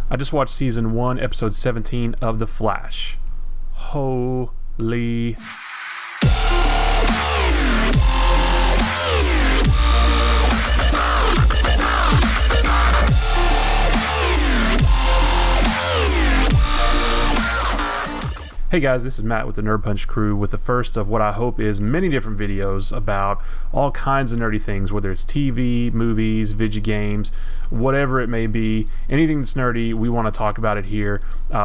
I just watched season 1, episode 17 of The Flash. Holy... Hey guys, this is Matt with the Nerd Punch crew with the first of what I hope is many different videos about all kinds of nerdy things, whether it's TV, movies, video games, whatever it may be. Anything that's nerdy, we want to talk about it here.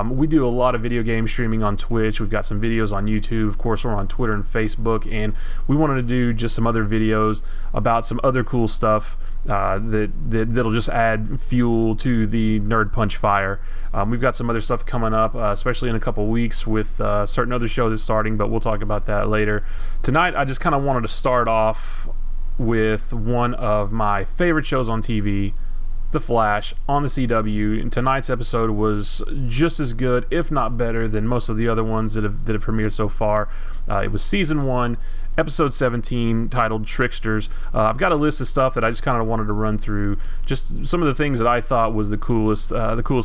We do a lot of video game streaming on Twitch. We've got some videos on YouTube. Of course, we're on Twitter and Facebook, and we wanted to do just some other videos about some other cool stuff that'll just add fuel to the Nerd Punch fire. We've got some other stuff coming up, especially in a couple weeks with a certain other show that's starting, but we'll talk about that later. Tonight, I just kind of wanted to start off with one of my favorite shows on TV, The Flash, on the CW. And tonight's episode was just as good, if not better, than most of the other ones that have premiered so far. It was season 1, episode 17, titled Tricksters. I've got a list of stuff that I just kind of wanted to run through, just some of the things that I thought was the coolest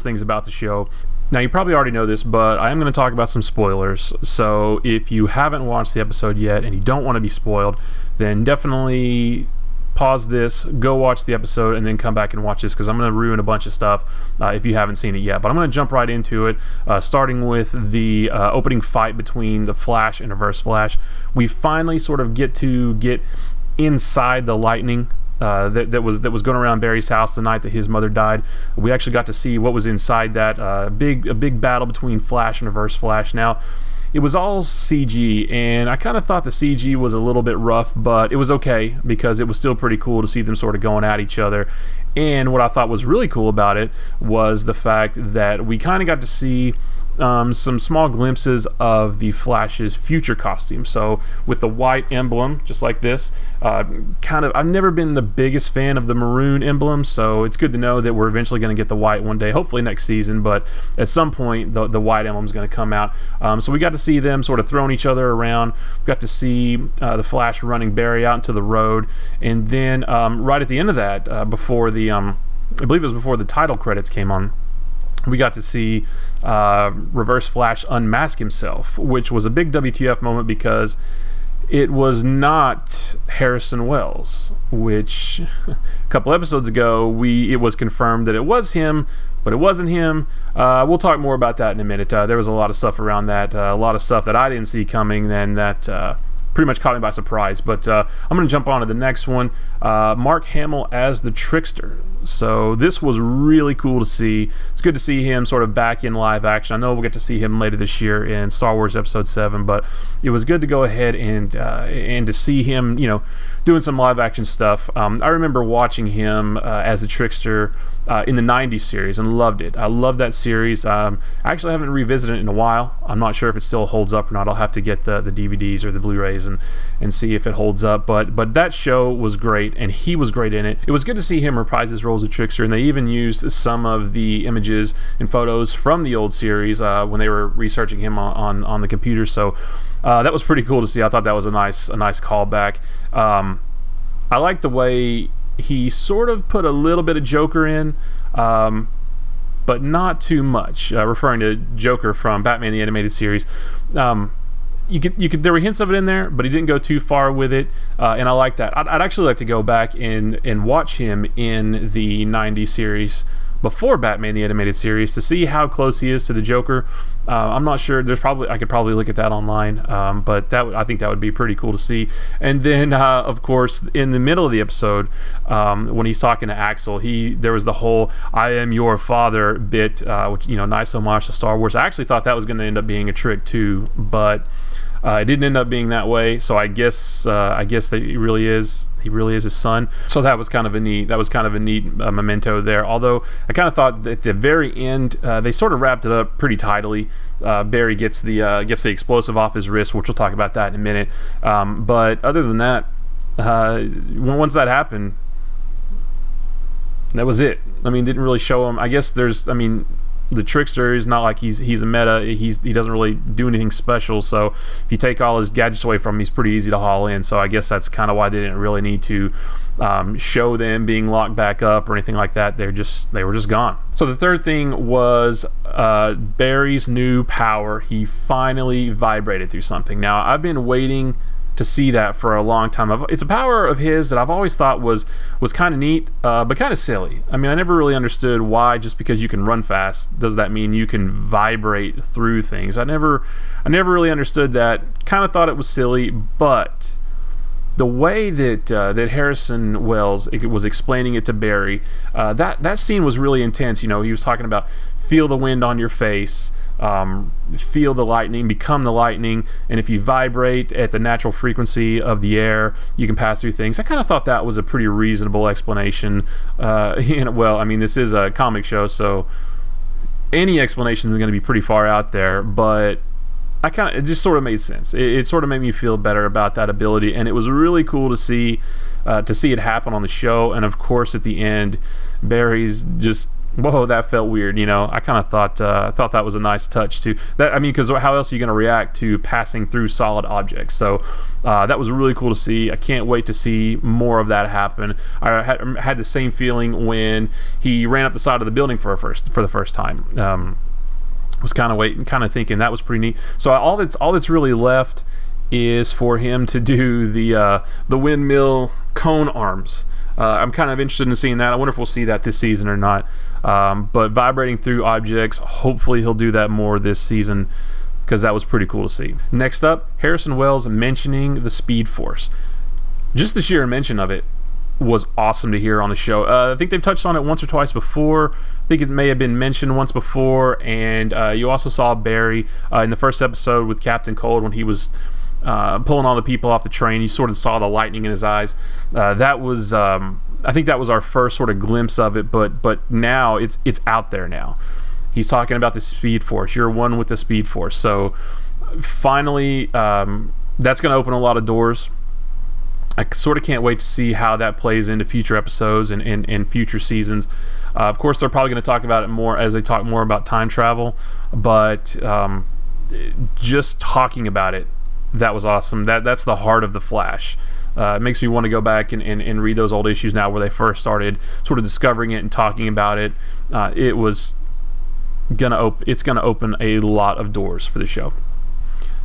things about the show. Now, you probably already know this, but I am going to talk about some spoilers. So if you haven't watched the episode yet and you don't want to be spoiled, then definitely pause this, go watch the episode, and then come back and watch this, because I'm going to ruin a bunch of stuff if you haven't seen it yet. But I'm going to jump right into it, starting with the opening fight between the Flash and Reverse Flash. We finally sort of get inside the lightning that was going around Barry's house the night that his mother died. We actually got to see what was inside that. A big battle between Flash and Reverse Flash. Now, it was all CG, and I kind of thought the CG was a little bit rough, but it was okay because it was still pretty cool to see them sort of going at each other. And what I thought was really cool about it was the fact that we kind of got to see some small glimpses of the Flash's future costume. So with the white emblem, just like this, I've never been the biggest fan of the maroon emblem, so it's good to know that we're eventually going to get the white one day, hopefully next season, but at some point the white emblem is going to come out. So we got to see them sort of throwing each other around. We got to see the Flash running Barry out into the road, and then right at the end of that, before the I believe it was before the title credits came on, we got to see Reverse Flash unmask himself, which was a big WTF moment because it was not Harrison Wells, which a couple episodes ago it was confirmed that it was him, but it wasn't him. We'll talk more about that in a minute. There was a lot of stuff around that, a lot of stuff that I didn't see coming, and that pretty much caught me by surprise. But I'm going to jump on to the next one. Mark Hamill as the Trickster. So this was really cool to see. It's good to see him sort of back in live action. I know we'll get to see him later this year in Star Wars Episode 7, but it was good to go ahead and to see him, doing some live action stuff. I remember watching him as the Trickster in the 90s series and loved it. I love that series. I actually haven't revisited it in a while. I'm not sure if it still holds up or not. I'll have to get the DVDs or the Blu-rays and see if it holds up. But that show was great, and he was great in it. It was good to see him reprise his role as a Trickster, and they even used some of the images and photos from the old series when they were researching him on the computer. So that was pretty cool to see. I thought that was a nice callback. I like the way he sort of put a little bit of Joker in, but not too much. Referring to Joker from Batman the Animated Series. You could. There were hints of it in there, but he didn't go too far with it, and I like that. I'd actually like to go back and watch him in the 90s series before Batman the Animated Series to see how close he is to the Joker. I'm not sure. I could probably look at that online, but I think that would be pretty cool to see. And then, of course, in the middle of the episode, when he's talking to Axel, there was the whole "I am your father" bit, which nice homage to Star Wars. I actually thought that was going to end up being a trick too, but it didn't end up being that way. So I guess that he really is his son. So that was kind of a neat memento there. Although I kind of thought that at the very end they sort of wrapped it up pretty tidily. Barry gets the explosive off his wrist, which we'll talk about that in a minute. But other than that, once that happened, that was it. Didn't really show him. I guess the trickster is not like he's a meta. He doesn't really do anything special. So if you take all his gadgets away from him, he's pretty easy to haul in. So I guess that's kind of why they didn't really need to show them being locked back up or anything like that. They were just gone. So the third thing was Barry's new power. He finally vibrated through something. Now I've been waiting to see that for a long time. It's a power of his that I've always thought was kind of neat, but kind of silly. I mean, I never really understood why just because you can run fast does that mean you can vibrate through things. I never really understood that. Kind of thought it was silly, but the way that Harrison Wells was explaining it to Barry, that scene was really intense. You know, he was talking about feel the wind on your face, feel the lightning, become the lightning, and if you vibrate at the natural frequency of the air, you can pass through things. I kind of thought that was a pretty reasonable explanation. Well, I mean, this is a comic show, so any explanation is going to be pretty far out there, but it just sort of made sense. It sort of made me feel better about that ability, and it was really cool to see it happen on the show. And of course, at the end, Barry's just, whoa, that felt weird. You know, I kind of thought that was a nice touch too. That, I mean, because how else are you going to react to passing through solid objects? So that was really cool to see. I can't wait to see more of that happen. I had the same feeling when he ran up the side of the building for the first time. Was kind of thinking that was pretty neat. So all that's really left is for him to do the windmill cone arms. I'm kind of interested in seeing that. I wonder if we'll see that this season or not. But vibrating through objects, hopefully he'll do that more this season, because that was pretty cool to see. Next up, Harrison Wells mentioning the Speed Force. Just the sheer mention of it was awesome to hear on the show. I think they've touched on it once or twice before. I think it may have been mentioned once before, and you also saw Barry in the first episode with Captain Cold when he was pulling all the people off the train. You sort of saw the lightning in his eyes. That was, I think that was our first sort of glimpse of it, but now it's out there now. He's talking about the Speed Force. You're one with the Speed Force. So finally, that's going to open a lot of doors. I sort of can't wait to see how that plays into future episodes and future seasons. Of course, they're probably going to talk about it more as they talk more about time travel, but just talking about it, that was awesome. That's the heart of the Flash. It makes me want to go back and read those old issues now where they first started sort of discovering it and talking about it. It's gonna open a lot of doors for the show.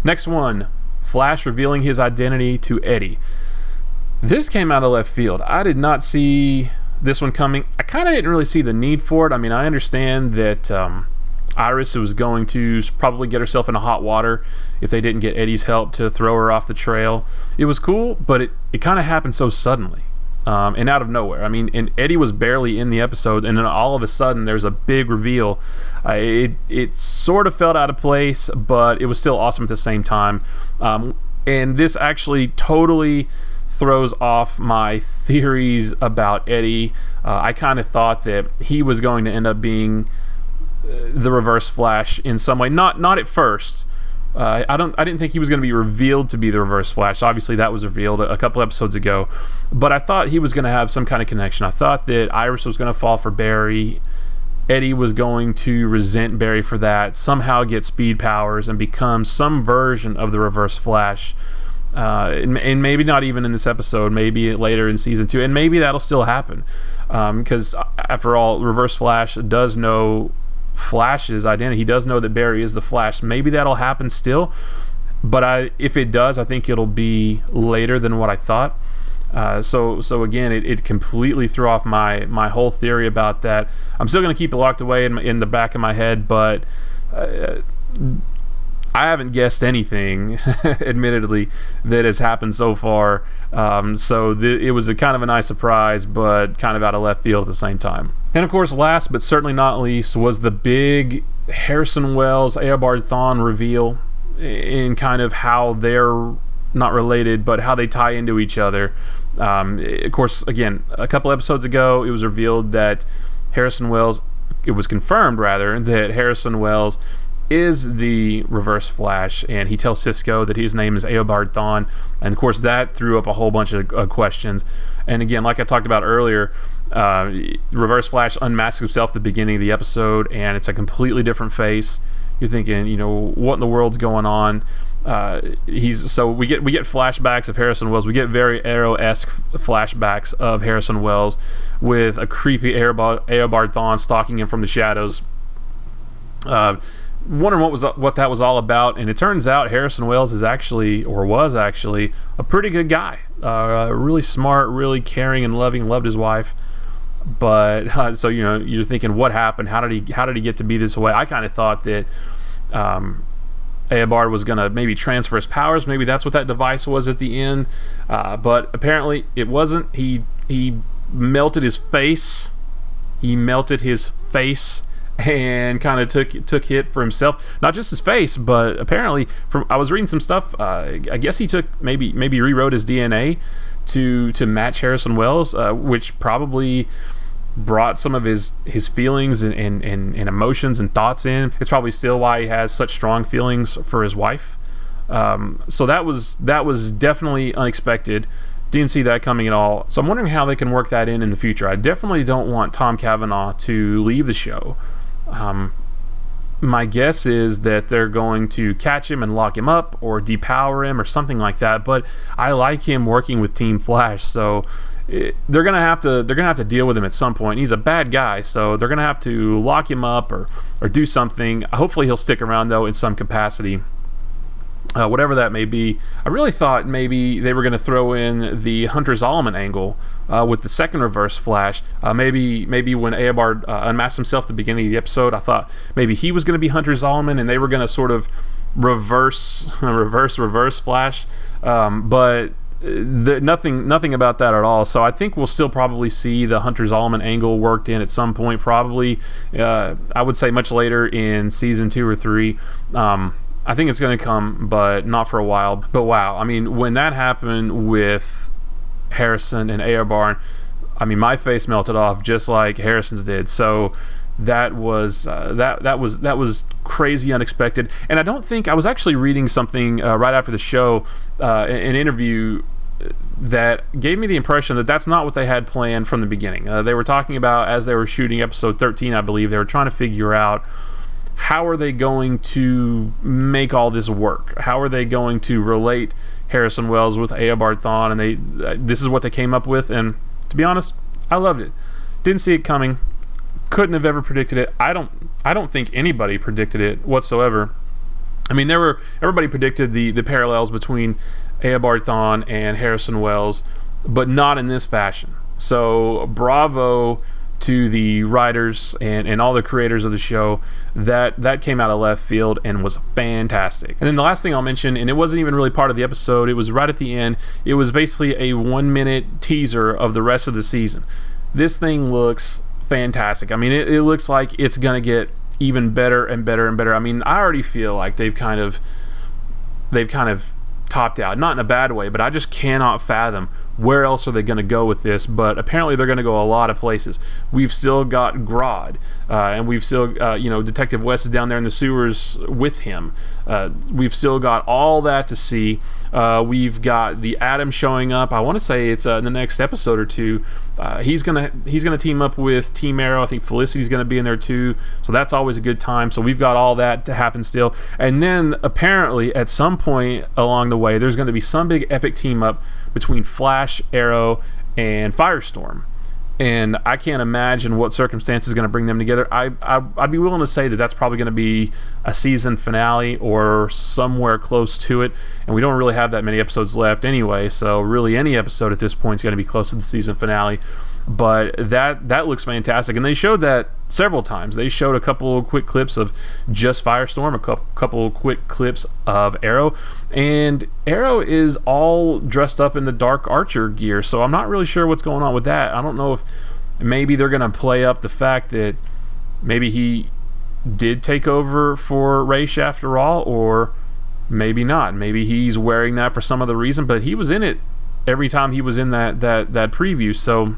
Next one, Flash revealing his identity to Eddie. This came out of left field. I did not see this one coming. I kind of didn't really see the need for it. I mean, I understand that Iris was going to probably get herself into hot water if they didn't get Eddie's help to throw her off the trail. It was cool, but it kind of happened so suddenly and out of nowhere. I mean, and Eddie was barely in the episode, and then all of a sudden there's a big reveal. It sort of felt out of place, but it was still awesome at the same time. And this actually totally throws off my theories about Eddie. I kind of thought that he was going to end up being the Reverse Flash in some way. Not at first. I didn't think he was going to be revealed to be the Reverse Flash. Obviously, that was revealed a couple episodes ago. But I thought he was going to have some kind of connection. I thought that Iris was going to fall for Barry. Eddie was going to resent Barry for that, somehow get speed powers and become some version of the Reverse Flash. And maybe not even in this episode, maybe later in season 2, and maybe that'll still happen, because after all, Reverse Flash does know Flash's identity. He does know that Barry is the Flash. Maybe that'll happen still, but if it does, I think it'll be later than what I thought. So again, it completely threw off my whole theory about that. I'm still going to keep it locked away in the back of my head, but I haven't guessed anything, admittedly, that has happened so far. So it was a kind of a nice surprise, but kind of out of left field at the same time. And of course, last but certainly not least, was the big Harrison Wells, Eobard Thawne reveal in kind of how they're not related, but how they tie into each other. Of course, again, a couple episodes ago, it was revealed that it was confirmed rather, that Harrison Wells is the Reverse Flash, and he tells Cisco that his name is Eobard Thawne, and of course that threw up a whole bunch of questions. And again, like I talked about earlier, Reverse Flash unmasks himself at the beginning of the episode, and it's a completely different face. You're thinking, what in the world's going on? We get flashbacks of Harrison Wells. We get very Arrow-esque flashbacks of Harrison Wells with a creepy Eobard Thawne stalking him from the shadows. Wondering what that was all about, and it turns out Harrison Wells was actually a pretty good guy, really smart, really caring and loving, loved his wife. But so you're thinking, what happened? How did he get to be this way? I kind of thought that Eobard was gonna maybe transfer his powers. Maybe that's what that device was at the end, but apparently it wasn't. He melted his face. And kind of took hit for himself, not just his face, but apparently I was reading some stuff. I guess he took maybe rewrote his DNA to match Harrison Wells, which probably brought some of his feelings and emotions and thoughts in. It's probably still why he has such strong feelings for his wife. So that was definitely unexpected. Didn't see that coming at all. So I'm wondering how they can work that in the future. I definitely don't want Tom Cavanaugh to leave the show. My guess is that they're going to catch him and lock him up or depower him or something like that, but I like him working with Team Flash, so they're gonna have to deal with him at some point. He's a bad guy, so they're gonna have to lock him up or do something. Hopefully he'll stick around though in some capacity. Whatever that may be. I really thought maybe they were going to throw in the Hunter Zolomon angle with the second Reverse Flash. Maybe when Eobard unmasked himself at the beginning of the episode, I thought maybe he was going to be Hunter Zolomon and they were going to sort of reverse Flash. But nothing about that at all. So I think we'll still probably see the Hunter Zolomon angle worked in at some point, probably I would say much later in season 2 or 3. I think it's going to come, but not for a while. But wow, I mean, when that happened with Harrison and Eobard, I mean, my face melted off just like Harrison's did. So that was that was crazy, unexpected. And I don't think I was actually reading something right after the show, an interview that gave me the impression that that's not what they had planned from the beginning. They were talking about, as they were shooting episode 13, I believe, they were trying to figure out how are they going to make all this work? How are they going to relate Harrison Wells with Eobard Thawne? And this is what they came up with. And to be honest, I loved it. Didn't see it coming. Couldn't have ever predicted it. I don't think anybody predicted it whatsoever. I mean, everybody predicted the parallels between Eobard Thawne and Harrison Wells, but not in this fashion. So bravo to the writers and all the creators of the show. That came out of left field and was fantastic. And then the last thing I'll mention, and it wasn't even really part of the episode, it was right at the end. It was basically a 1-minute teaser of the rest of the season. This thing looks fantastic. I mean, it looks like it's gonna get even better and better and better. I mean, I already feel like they've kind of topped out, not in a bad way, but I just cannot fathom where else are they going to go with this. But apparently they're going to go a lot of places. We've still got Grodd, and we've still Detective West is down there in the sewers with him. We've still got all that to see. We've got the Atom showing up. I want to say it's in the next episode or two. He's gonna team up with Team Arrow. I think Felicity's gonna be in there too, so that's always a good time. So we've got all that to happen still. And then apparently at some point along the way, there's gonna be some big epic team up between Flash, Arrow, and Firestorm. And I can't imagine what circumstance is going to bring them together. I'd be willing to say that that's probably going to be a season finale or somewhere close to it. And we don't really have that many episodes left anyway, so really any episode at this point is going to be close to the season finale. But that looks fantastic, and they showed that several times. They showed a couple of quick clips of just Firestorm, a couple of quick clips of Arrow, and Arrow is all dressed up in the Dark Archer gear, so I'm not really sure what's going on with that. I don't know if maybe they're going to play up the fact that maybe he did take over for Raish after all, or maybe not. Maybe he's wearing that for some other reason, but he was in it every time he was in that preview, so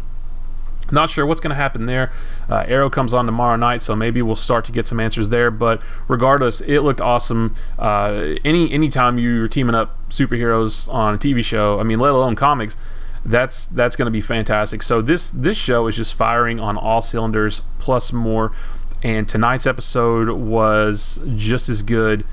Not sure what's going to happen there. Arrow comes on tomorrow night, so maybe we'll start to get some answers there. But regardless, it looked awesome. Anytime you're teaming up superheroes on a TV show, I mean, let alone comics, that's going to be fantastic. So this show is just firing on all cylinders plus more. And tonight's episode was just as good,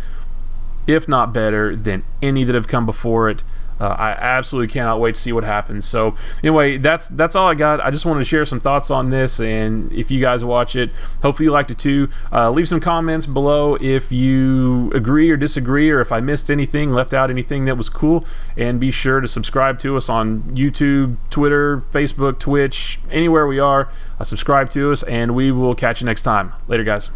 if not better, than any that have come before it. I absolutely cannot wait to see what happens. So anyway, that's all I got. I just wanted to share some thoughts on this, and if you guys watch it, hopefully you liked it too. Leave some comments below if you agree or disagree, or if I missed anything, left out anything that was cool, and be sure to subscribe to us on YouTube, Twitter, Facebook, Twitch, anywhere we are. Subscribe to us, and we will catch you next time. Later, guys.